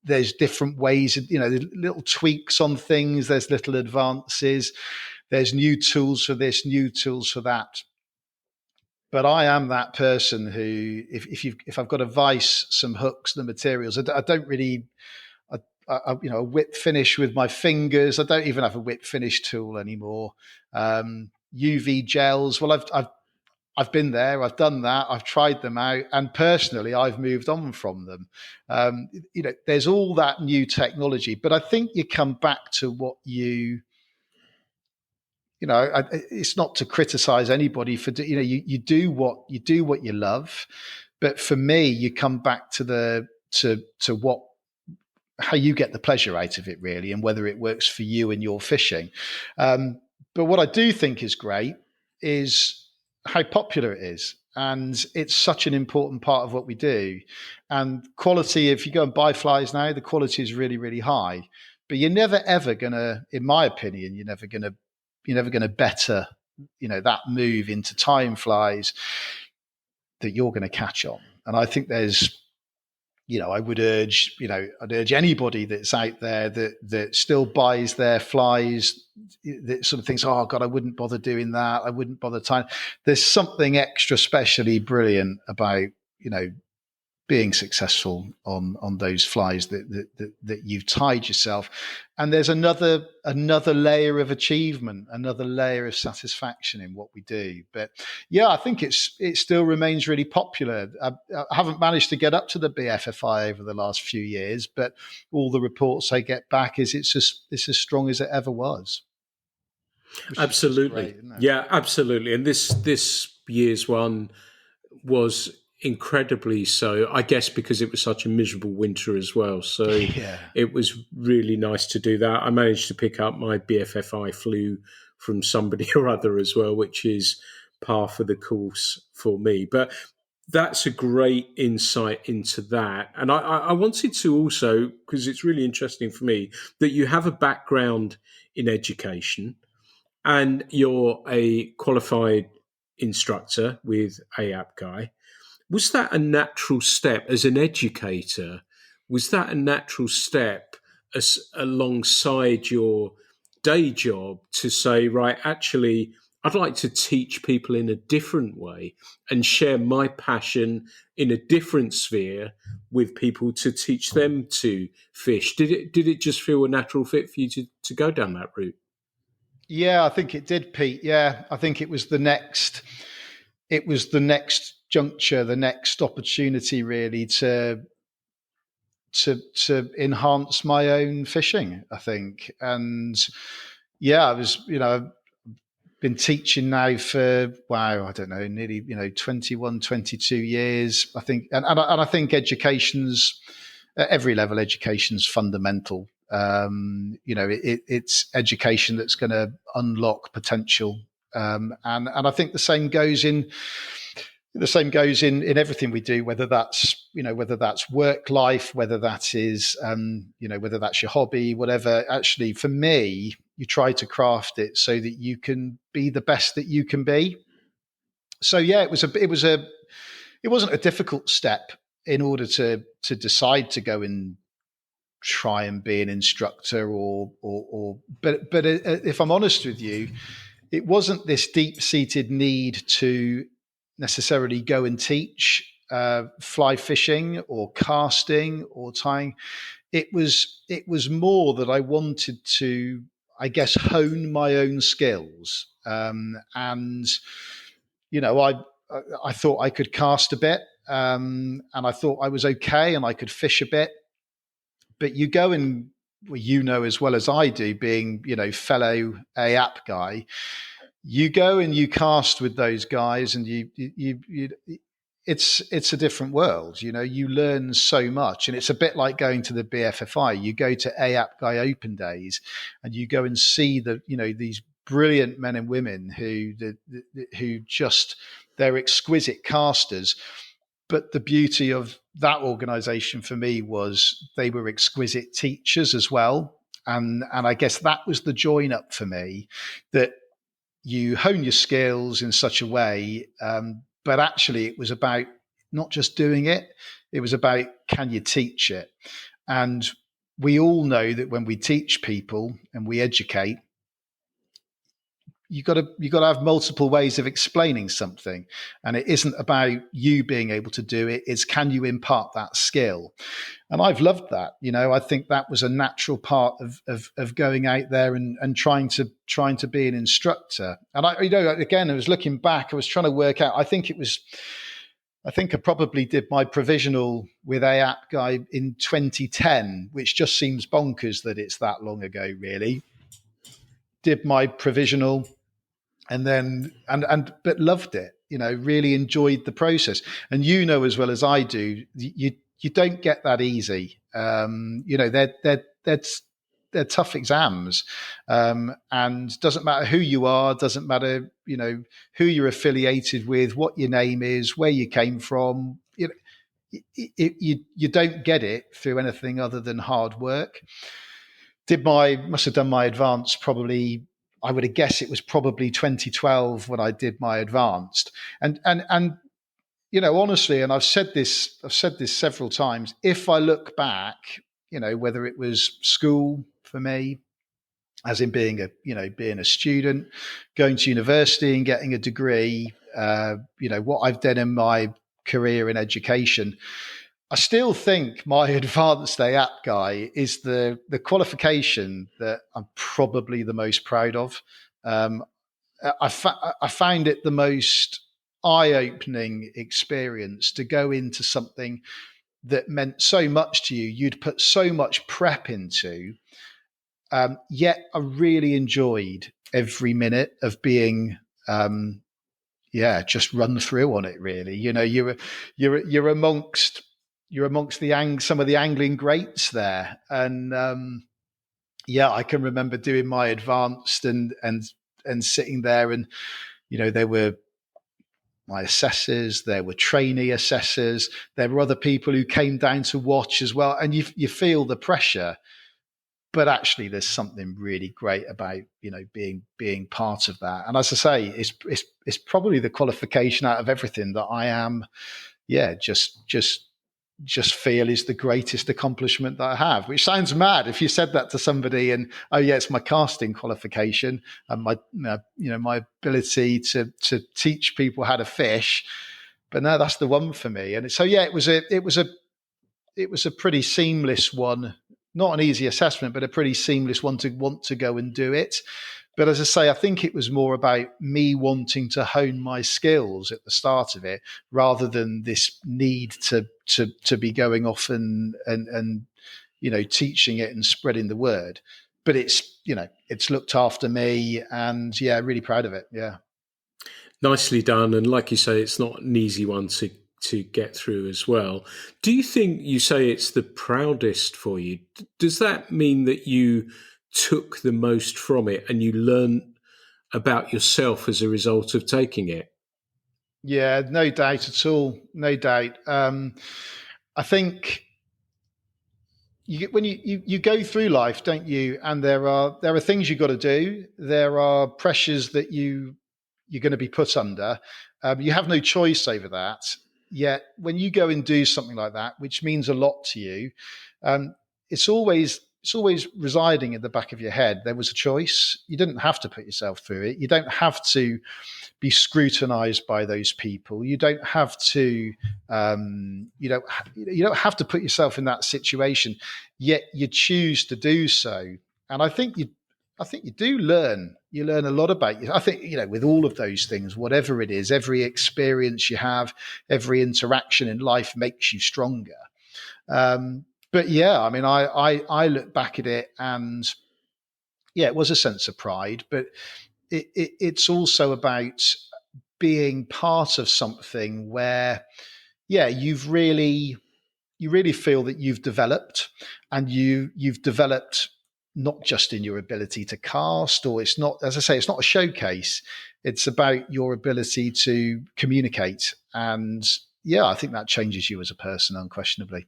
There's different ways, there's little tweaks on things. There's little advances. There's new tools for this, new tools for that. But I am that person who, if I've got a vice, some hooks, the materials, I don't really, a whip finish with my fingers. I don't even have a whip finish tool anymore. UV gels. Well, I've been there. I've done that. I've tried them out, and personally, I've moved on from them. There's all that new technology, but I think you come back to what it's not to criticize anybody for, you do what you love. But for me, you come back to what, how you get the pleasure out of it, really, and whether it works for you and your fishing. But what I do think is great is how popular it is. And it's such an important part of what we do. And quality, if you go and buy flies now, the quality is really, really high. But you're never, ever going to, in my opinion, you're never going to better, that move into time flies that you're going to catch on. And I think there's, I'd urge anybody that's out there that still buys their flies, that sort of thinks, oh God, I wouldn't bother doing that. I wouldn't bother tying. There's something extra specially brilliant about, being successful on those flies that you've tied yourself. And there's another layer of achievement, another layer of satisfaction in what we do. But yeah, I think it still remains really popular. I haven't managed to get up to the BFFI over the last few years, but all the reports I get back is it's as strong as it ever was. Absolutely. Great, yeah, absolutely. And this year's one was incredibly so, I guess, because it was such a miserable winter as well. So It was really nice to do that. I managed to pick up my BFFI flu from somebody or other as well, which is par for the course for me. But that's a great insight into that. And I wanted to also, because it's really interesting for me, that you have a background in education and you're a qualified instructor with AAPGI. Was that a natural step as an educator? Was that a natural step alongside your day job to say, right, actually, I'd like to teach people in a different way and share my passion in a different sphere with people to teach them to fish? Did it just feel a natural fit for you to go down that route? Yeah, I think it did, Pete. Yeah, I think it was the next juncture, the next opportunity, really, to enhance my own fishing, I think. And yeah, I was, I've been teaching now for, wow, I don't know, nearly, 21, 22 years, I think. And I think education's, at every level, education's fundamental. It's education that's going to unlock potential. And I think the same goes in everything we do, whether that's work life, whether that is, whether that's your hobby, whatever. Actually, for me, you try to craft it so that you can be the best that you can be. So yeah, it wasn't a difficult step in order to decide to go and try and be an instructor but if I'm honest with you, it wasn't this deep-seated need to necessarily go and teach fly fishing or casting or tying. It was more that I wanted to, I guess, hone my own skills. And I thought I could cast a bit, and I thought I was okay, and I could fish a bit. But you go and, well, as well as I do, being fellow AAP guy, you go and you cast with those guys, and it's a different world. You learn so much, and it's a bit like going to the BFFI. You go to AAP guy open days, and you go and see these brilliant men and women who just, they're exquisite casters. But the beauty of that organization for me was they were exquisite teachers as well. And I guess that was the join up for me, that you hone your skills in such a way. But actually, it was about not just doing it. It was about, can you teach it? And we all know that when we teach people and we educate, you got to have multiple ways of explaining something, and it isn't about you being able to do it. It's can you impart that skill? And I've loved that. I think that was a natural part of going out there and trying to be an instructor. And again, I was looking back. I was trying to work out. I think I probably did my provisional with AAP guy in 2010, which just seems bonkers that it's that long ago, really. Did my provisional and then, but loved it, really enjoyed the process. And as well as I do, you don't get that easy. They're tough exams, and doesn't matter who you are, doesn't matter who you're affiliated with, what your name is, where you came from. You don't get it through anything other than hard work. Must have done my advanced probably. I would have guessed it was probably 2012 when I did my advanced, and honestly, and I've said this several times. If I look back, whether it was school for me, as in being a student, going to university and getting a degree, what I've done in my career in education, I still think my advanced AAP guy is the qualification that I'm probably the most proud of. I found it the most eye-opening experience to go into something that meant so much to you. You'd put so much prep into, yet I really enjoyed every minute of being, just run through on it. Really, you're amongst some of the angling greats there, and I can remember doing my advanced and sitting there, and there were my assessors, there were trainee assessors, there were other people who came down to watch as well, and you feel the pressure. But actually, there's something really great about being part of that. And as I say, it's probably the qualification out of everything that I am. Just feel is the greatest accomplishment that I have, which sounds mad if you said that to somebody and, oh yeah, it's my casting qualification and my ability to teach people how to fish. But no, that's the one for me. And so, it was a pretty seamless one, not an easy assessment, but a pretty seamless one to want to go and do it. But as I say, I think it was more about me wanting to hone my skills at the start of it, rather than this need to be going off and teaching it and spreading the word. But it's looked after me, and really proud of it. Yeah, nicely done. And like you say, it's not an easy one to get through as well. Do you think you say it's the proudest for you? Does that mean that you took the most from it and you learned about yourself as a result of taking it? Yeah, no doubt at all. No doubt. I think when you go through life, don't you? And there are things you've got to do. There are pressures that you're going to be put under. You have no choice over that. Yet when you go and do something like that, which means a lot to you, it's always residing in the back of your head. There was a choice. You didn't have to put yourself through it. You don't have to be scrutinized by those people. You don't have to. You don't have to put yourself in that situation. Yet you choose to do so, and I think you do learn. You learn a lot about you. I think, with all of those things, whatever it is, every experience you have, every interaction in life makes you stronger. But I look back at it and it was a sense of pride, but it's also about being part of something where, you really feel that you've developed, and you've developed not just in your ability to cast, or it's not, as I say, it's not a showcase. It's about your ability to communicate. And I think that changes you as a person, unquestionably.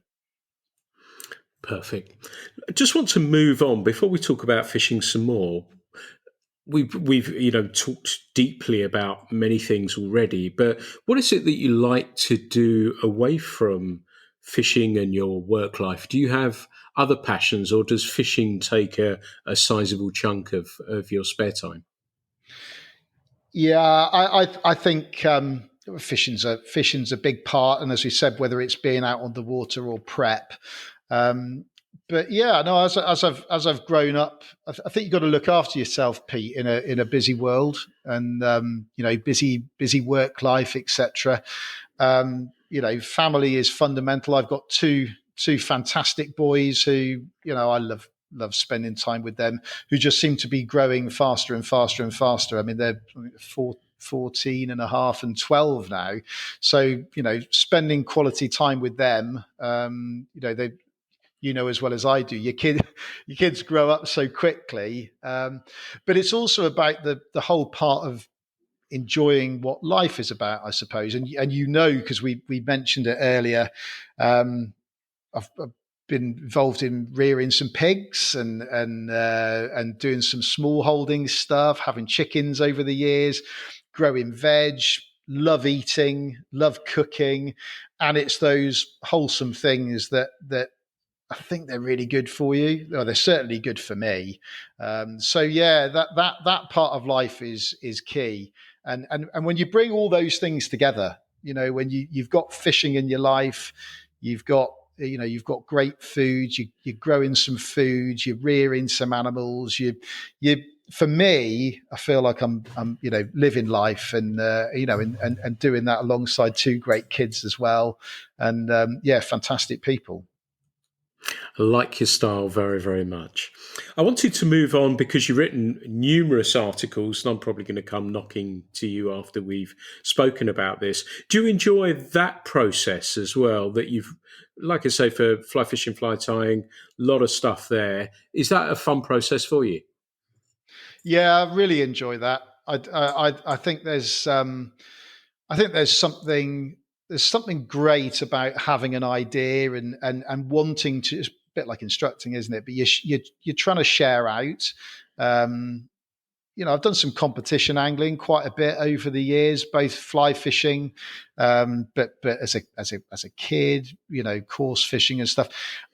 Perfect. I just want to move on before we talk about fishing some more. We've talked deeply about many things already, but what is it that you like to do away from fishing and your work life? Do you have other passions, or does fishing take a sizable chunk of your spare time? Yeah, I think fishing's a big part, and as we said, whether it's being out on the water or prep. Um, but yeah, no, as I've grown up, I think you've got to look after yourself, Pete, in a busy world, and busy work life, etc. Family is fundamental. I've got two fantastic boys who I love spending time with them, who just seem to be growing faster and faster and faster. I mean, they're 14 and a half and 12 now. So, spending quality time with them, they, as well as I do, your kids grow up so quickly. But it's also about the whole part of enjoying what life is about, I suppose. And because we mentioned it earlier, I've been involved in rearing some pigs and doing some small holding stuff, having chickens over the years, growing veg, love eating, love cooking, and it's those wholesome things that I think they're really good for you. Well, they're certainly good for me. So yeah, that part of life is key. And when you bring all those things together, when you've got fishing in your life, you've got great food, you're growing some food, you're rearing some animals, you for me, I feel like I'm living life and doing that alongside two great kids as well, and fantastic people. I like your style very, very much. I wanted to move on because you've written numerous articles, and I'm probably going to come knocking to you after we've spoken about this. Do you enjoy that process as well? That you've, like I say, for fly fishing, fly tying, a lot of stuff there. Is that a fun process for you? Yeah, I really enjoy that. I think there's something great about having an idea and wanting to. It's a bit like instructing, isn't it? But you're trying to share out. Um, I've done some competition angling quite a bit over the years, both fly fishing, but as a kid, course fishing and stuff.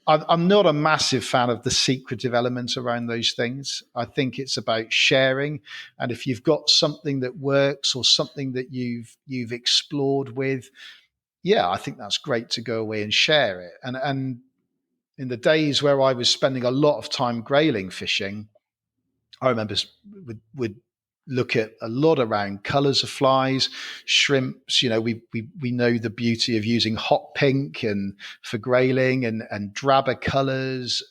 I'm not a massive fan of the secretive elements around those things. I think it's about sharing, and if you've got something that works or something that you've explored with, yeah, I think that's great to go away and share it. And in the days where I was spending a lot of time grayling fishing, I remember would look at a lot around colours of flies, shrimps. We know the beauty of using hot pink and for grayling and drabber colours.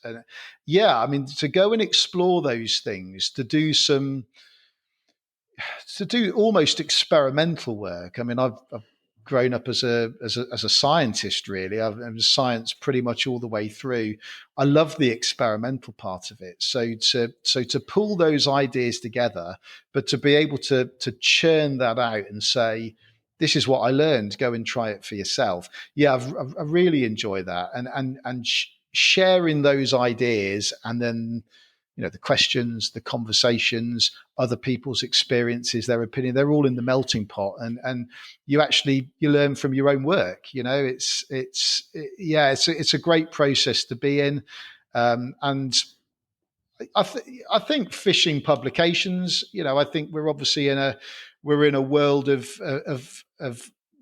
Yeah, I mean, to go and explore those things, to do almost experimental work. I mean, I've grown up as a scientist. Really, I've been science pretty much all the way through. I love the experimental part of it. So to pull those ideas together, but to be able to churn that out and say, this is what I learned. Go and try it for yourself. Yeah, I really enjoy that, and sharing those ideas, and then the questions, the conversations, other people's experiences, their opinion, they're all in the melting pot, and you learn from your own work. It's a great process to be in. And I think fishing publications, I think we're in a world of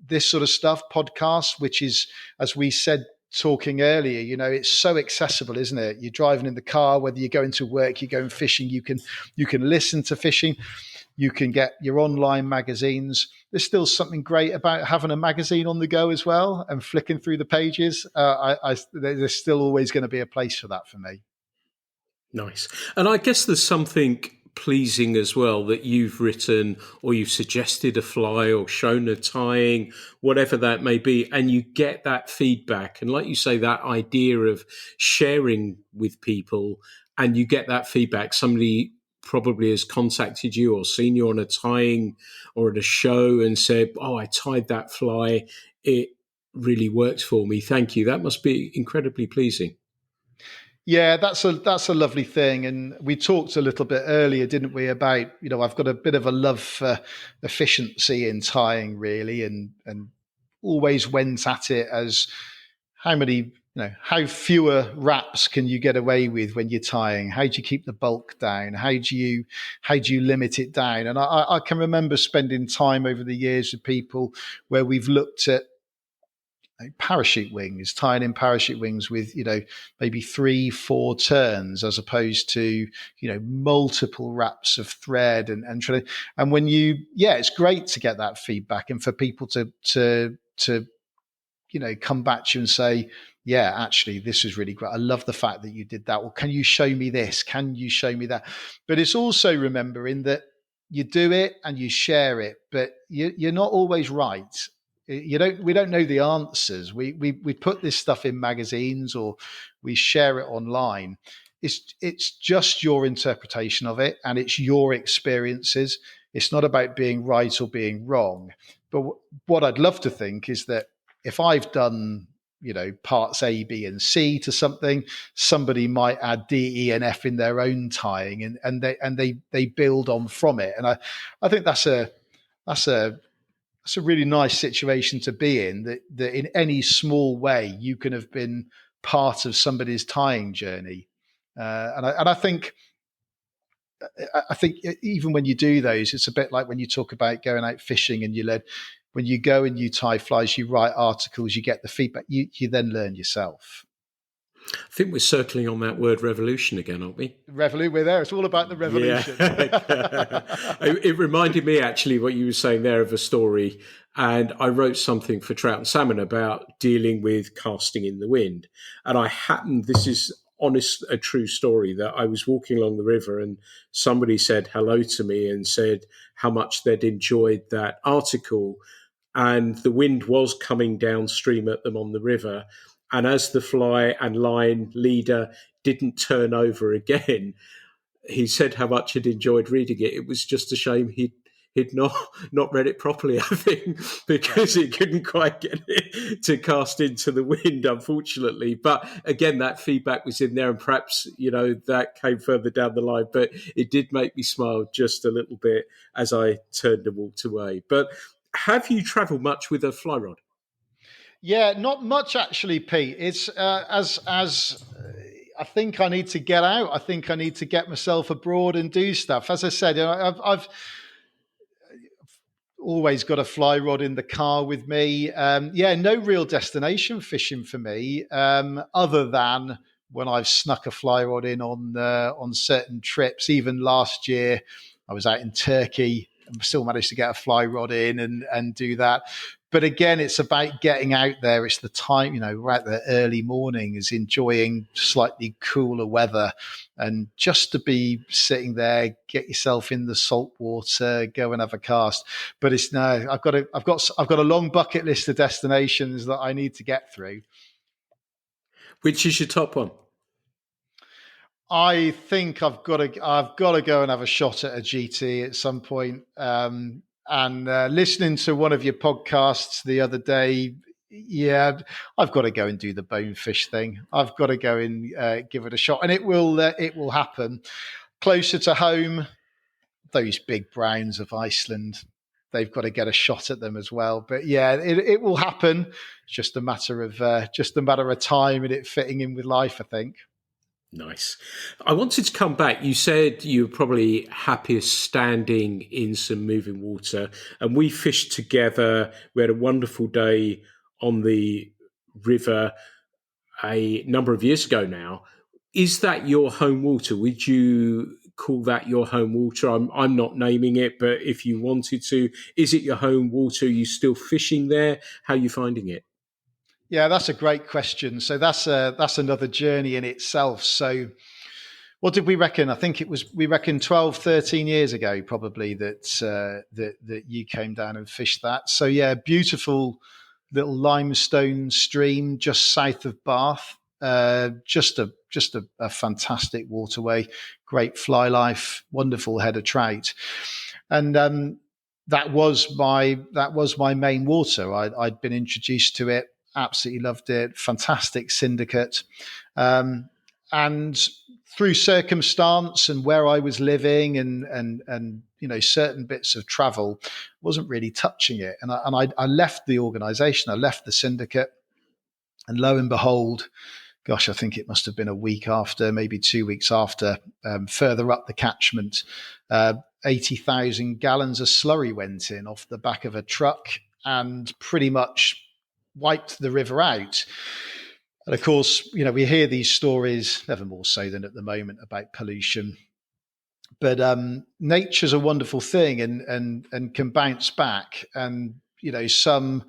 this sort of stuff, podcasts, which is, as we said talking earlier, it's so accessible, isn't it? You're driving in the car, whether you're going to work, you're going fishing, you can listen to fishing, you can get your online magazines. There's still something great about having a magazine on the go as well and flicking through the pages. There's still always going to be a place for that for me. Nice. And I guess there's something pleasing as well that you've written or you've suggested a fly or shown a tying, whatever that may be, and you get that feedback. And like you say, that idea of sharing with people and you get that feedback. Somebody probably has contacted you or seen you on a tying or at a show and said, "Oh, I tied that fly. It really works for me. Thank you." That must be incredibly pleasing. Yeah, that's a lovely thing. And we talked a little bit earlier, didn't we, about, I've got a bit of a love for efficiency in tying, really, and always went at it as how many how fewer wraps can you get away with when you're tying? How do you keep the bulk down? How do you limit it down? And I can remember spending time over the years with people where we've looked at parachute wings, tying in parachute wings with, maybe 3-4 turns as opposed to, multiple wraps of thread and trying to, and when it's great to get that feedback and for people to come back to you and say, yeah, actually, this is really great. I love the fact that you did that. Well, can you show me this? Can you show me that? But it's also remembering that you do it and you share it, but you're not always right. We don't know the answers. We put this stuff in magazines or we share it online. It's just your interpretation of it and it's your experiences. It's not about being right or being wrong. But what I'd love to think is that if I've done, parts A, B, and C to something, somebody might add D, E, and F in their own tying, and they build on from it. And I think that's a really nice situation to be in. That in any small way you can have been part of somebody's tying journey, and I think even when you do those, it's a bit like when you talk about going out fishing and when you go and you tie flies, you write articles, you get the feedback, you then learn yourself. I think we're circling on that word revolution again, aren't we? We're there. It's all about the revolution. Yeah. It reminded me actually what you were saying there of a story. And I wrote something for Trout and Salmon about dealing with casting in the wind. And this is a true story, that I was walking along the river and somebody said hello to me and said how much they'd enjoyed that article. And the wind was coming downstream at them on the river. And as the fly and line leader didn't turn over again, he said how much he'd enjoyed reading it. It was just a shame he'd not read it properly, I think, because he couldn't quite get it to cast into the wind, unfortunately. But again, that feedback was in there, and perhaps, that came further down the line. But it did make me smile just a little bit as I turned and walked away. But have you travelled much with a fly rod? Yeah, not much actually, Pete. It's as I think I need to get out. I think I need to get myself abroad and do stuff. As I said, I've always got a fly rod in the car with me. No real destination fishing for me, other than when I've snuck a fly rod in on certain trips. Even last year, I was out in Turkey and still managed to get a fly rod in and do that. But again, it's about getting out there. It's the time, right the early mornings, enjoying slightly cooler weather, and just to be sitting there, get yourself in the salt water, go and have a cast. But I've got a long bucket list of destinations that I need to get through. Which is your top one? I think I've got to go and have a shot at a GT at some point. And listening to one of your podcasts the other day, I've got to go and do the bonefish thing. I've got to go and give it a shot, and it will happen. Closer to home, those big browns of Iceland, they've got to get a shot at them as well. But it will happen. It's just a matter of time and it fitting in with life, I think. Nice. I wanted to come back. You said you were probably happiest standing in some moving water, and we fished together. We had a wonderful day on the river a number of years ago now. Is that your home water? Would you call that your home water? I'm not naming it, but if you wanted to, is it your home water? Are you still fishing there? How are you finding it? Yeah, that's a great question. So that's another journey in itself. So what did we reckon? I think we reckoned 12, 13 years ago, probably, that you came down and fished that. So beautiful little limestone stream just south of Bath. Just a fantastic waterway, great fly life, wonderful head of trout. And that was my main water. I'd been introduced to it. Absolutely loved it. Fantastic syndicate. And through circumstance and where I was living and certain bits of travel, wasn't really touching it. And I left the organisation. I left the syndicate. And lo and behold, gosh, I think it must have been a week after, maybe 2 weeks after, further up the catchment, 80,000 gallons of slurry went in off the back of a truck and pretty much wiped the river out. And of course, we hear these stories, never more so than at the moment, about pollution. But nature's a wonderful thing and can bounce back. And, some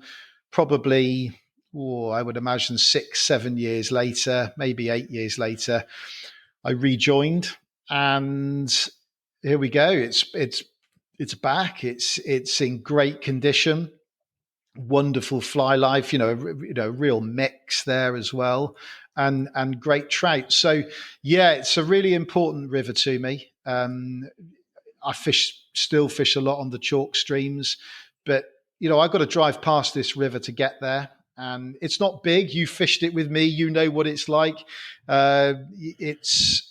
probably, I would imagine 6, 7 years later, maybe 8 years later, I rejoined, and here we go. It's back. It's in great condition. Wonderful fly life. A real mix there as well, and great trout. So yeah, it's a really important river to me. I still fish a lot on the chalk streams, but I've got to drive past this river to get there. And it's not big. You fished it with me. You know what it's like. It's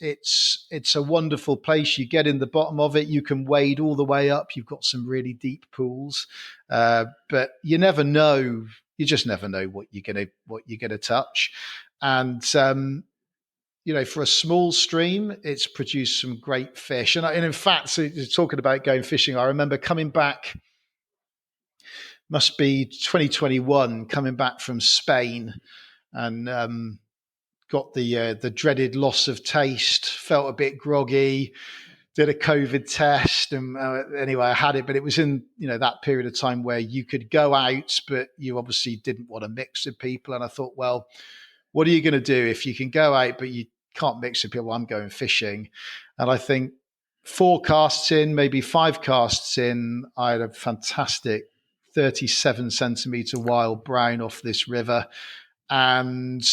a wonderful place. You get in the bottom of it. You can wade all the way up. You've got some really deep pools, but you never know. You just never know what you're gonna touch. And for a small stream, it's produced some great fish. And in fact, so talking about going fishing, I remember coming back. Must be 2021, coming back from Spain, and got the dreaded loss of taste. Felt a bit groggy. Did a COVID test, and anyway, I had it. But it was in that period of time where you could go out, but you obviously didn't want to mix with people. And I thought, well, what are you going to do if you can go out, but you can't mix with people? I'm going fishing, and I think 4 casts in, maybe 5 casts in, I had a fantastic 37 centimetre wild brown off this river, and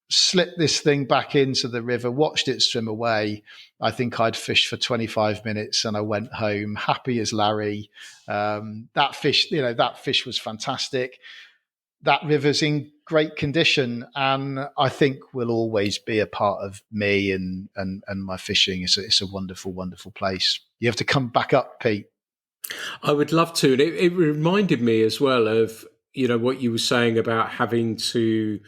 slipped this thing back into the river, watched it swim away. I think I'd fished for 25 minutes and I went home happy as Larry. That fish was fantastic. That river's in great condition, and I think will always be a part of me and my fishing. It's a wonderful, wonderful place. You have to come back up, Pete. I would love to. And it reminded me as well of, what you were saying about having to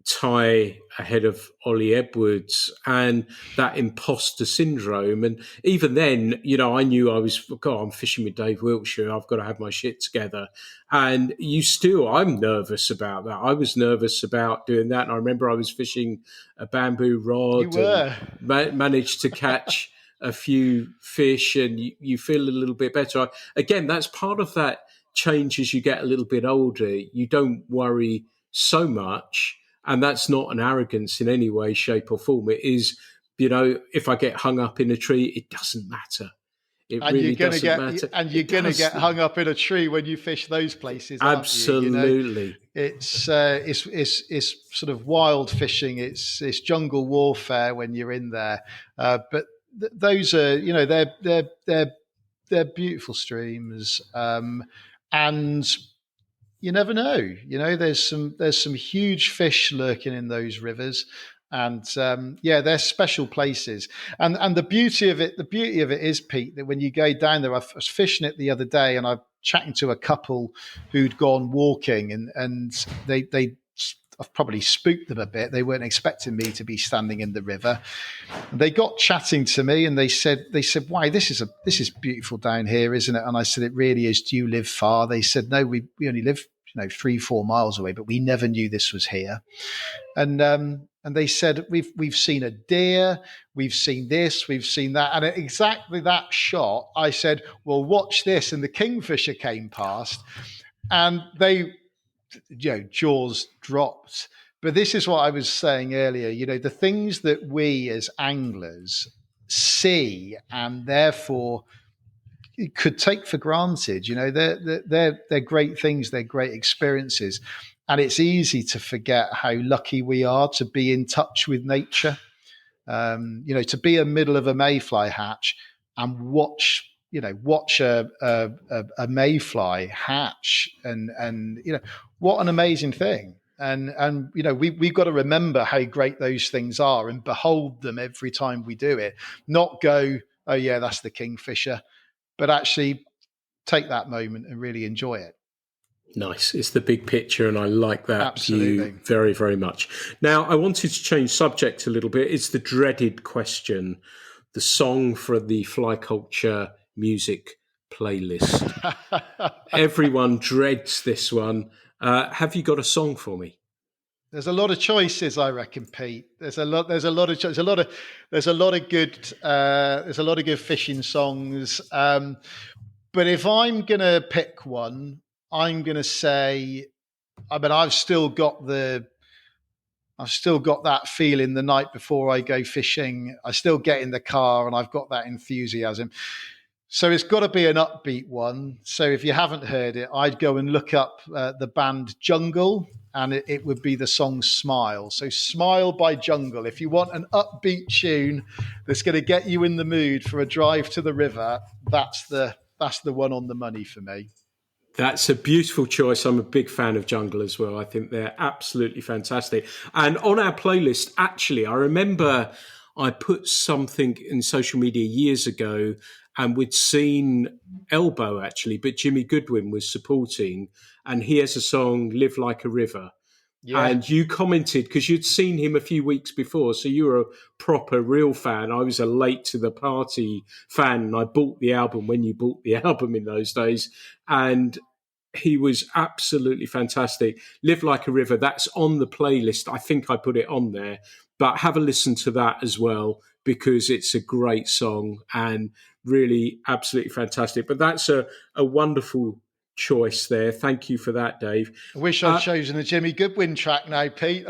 tie ahead of Ollie Edwards and that imposter syndrome. And even then, I knew I'm fishing with Dave Wiltshire. I've got to have my shit together. And I'm nervous about that. I was nervous about doing that. And I remember I was fishing a bamboo rod. You were. And managed to catch a few fish, and you feel a little bit better. Again, that's part of that change as you get a little bit older. You don't worry so much, and that's not an arrogance in any way, shape or form. It is, if I get hung up in a tree, it doesn't matter. It really doesn't matter. And you're going to get hung up in a tree when you fish those places, aren't Absolutely. You? It's sort of wild fishing. It's jungle warfare when you're in there. But those are, they're beautiful streams, and you never know. There's some huge fish lurking in those rivers, and they're special places. And the beauty of it is, Pete, that when you go down there, I was fishing it the other day, and I'm chatting to a couple who'd gone walking, and I've probably spooked them a bit. They weren't expecting me to be standing in the river. They got chatting to me, and they said, "Why, this is beautiful down here, isn't it?" And I said, "It really is. Do you live far?" They said, "No, we only live 3-4 miles away, but we never knew this was here." And they said, "We've seen a deer, we've seen this, we've seen that." And at exactly that shot, I said, "Well, watch this." And the kingfisher came past, and they, jaws dropped. But this is what I was saying earlier. The things that we as anglers see and therefore could take for granted, they're great things, they're great experiences. And it's easy to forget how lucky we are to be in touch with nature. To be in the middle of a mayfly hatch and watch a mayfly hatch, and what an amazing thing. And we've got to remember how great those things are and behold them every time we do it. Not go, "Oh yeah, that's the kingfisher," but actually take that moment and really enjoy it. Nice. It's the big picture, and I like that Absolutely. view very, very much. Now, I wanted to change subject a little bit. It's the dreaded question, the song for the Fly Culture music playlist. Everyone dreads this one. Have you got a song for me? There's a lot of choices, I reckon, Pete. There's a lot of good fishing songs. But if I'm gonna pick one, I'm gonna say, I've still got that feeling the night before I go fishing. I still get in the car and I've got that enthusiasm. So it's got to be an upbeat one. So if you haven't heard it, I'd go and look up the band Jungle, and it would be the song Smile. So Smile by Jungle. If you want an upbeat tune that's going to get you in the mood for a drive to the river, that's the one on the money for me. That's a beautiful choice. I'm a big fan of Jungle as well. I think they're absolutely fantastic. And on our playlist, actually, I remember I put something in social media years ago, and we'd seen Elbow actually, but Jimmy Goodwin was supporting, and he has a song, Live Like a River. Yeah. And you commented because you'd seen him a few weeks before, so you were a proper real fan. I was a late to the party fan, and I bought the album when you bought the album in those days, and he was absolutely fantastic. Live Like a River, that's on the playlist. I think I put it on there, but have a listen to that as well, because it's a great song and really absolutely fantastic. But that's a wonderful choice there. Thank you for that, Dave. I wish I'd chosen a Jimmy Goodwin track now, Pete.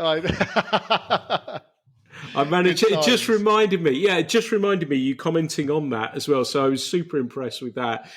I managed. It just reminded me. Yeah, it just reminded me you commenting on that as well. So I was super impressed with that.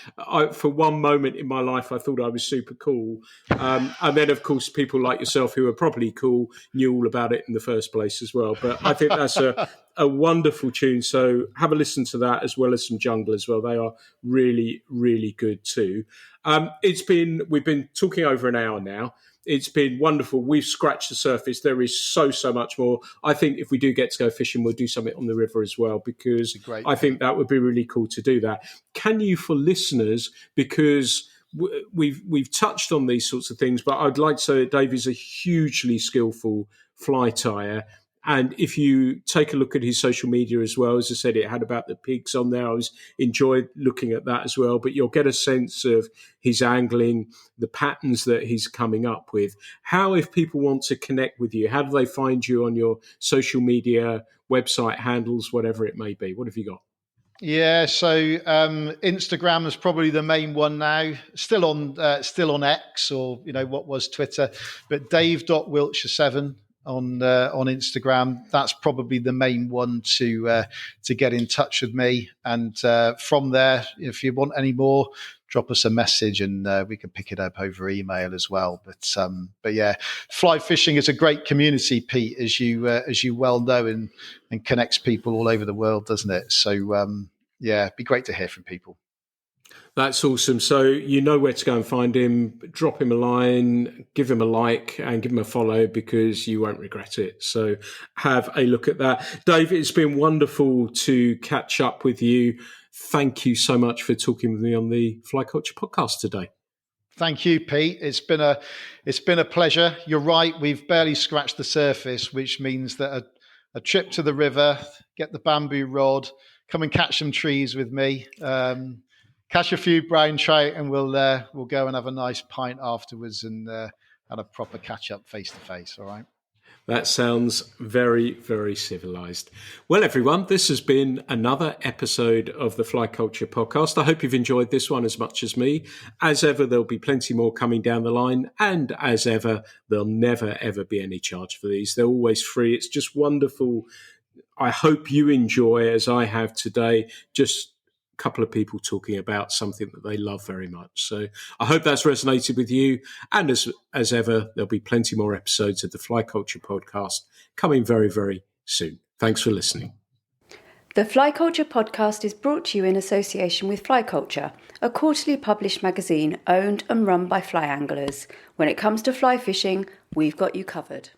For one moment in my life, I thought I was super cool, and then of course people like yourself who are probably cool knew all about it in the first place as well. But I think that's a wonderful tune. So have a listen to that as well as some Jungle as well. They are really, really good too. We've been talking over an hour now. It's been wonderful. We've scratched the surface. There is so much more. I think if we do get to go fishing, we'll do something on the river as well, because I think that would be really cool to do that. Can you, for listeners, because we've touched on these sorts of things, but I'd like to say that Dave is a hugely skillful fly tyer. And if you take a look at his social media as well, as I said, it had about the pigs on there. I enjoyed looking at that as well. But you'll get a sense of his angling, the patterns that he's coming up with. How, if people want to connect with you, how do they find you on your social media, website handles, whatever it may be? What have you got? Yeah, so Instagram is probably the main one now. Still on X, or what was Twitter, but Dave.Wiltshire7 on Instagram. That's probably the main one to get in touch with me. And from there, if you want any more, drop us a message and we can pick it up over email as well. But yeah, fly fishing is a great community, Pete, as you well know, and connects people all over the world, doesn't it? So yeah, it'd be great to hear from people. That's awesome. So you know where to go and find him. Drop him a line, give him a like, and give him a follow, because you won't regret it. So have a look at that. Dave, it's been wonderful to catch up with you. Thank you so much for talking with me on the Fly Culture podcast today. Thank you, Pete. It's been a pleasure. You're right. We've barely scratched the surface, which means that a trip to the river, get the bamboo rod, come and catch some trees with me. Catch a few brown trout, and we'll go and have a nice pint afterwards and a proper catch up face to face. All right. That sounds very, very civilized. Well, everyone, this has been another episode of the Fly Culture podcast. I hope you've enjoyed this one as much as me. As ever, there'll be plenty more coming down the line. And as ever, there'll never, ever be any charge for these. They're always free. It's just wonderful. I hope you enjoy, as I have today, just couple of people talking about something that they love very much. So I hope that's resonated with you. And as ever, there'll be plenty more episodes of the Fly Culture podcast coming very, very soon. Thanks for listening. The Fly Culture podcast is brought to you in association with Fly Culture, a quarterly published magazine owned and run by fly anglers. When it comes to fly fishing, we've got you covered.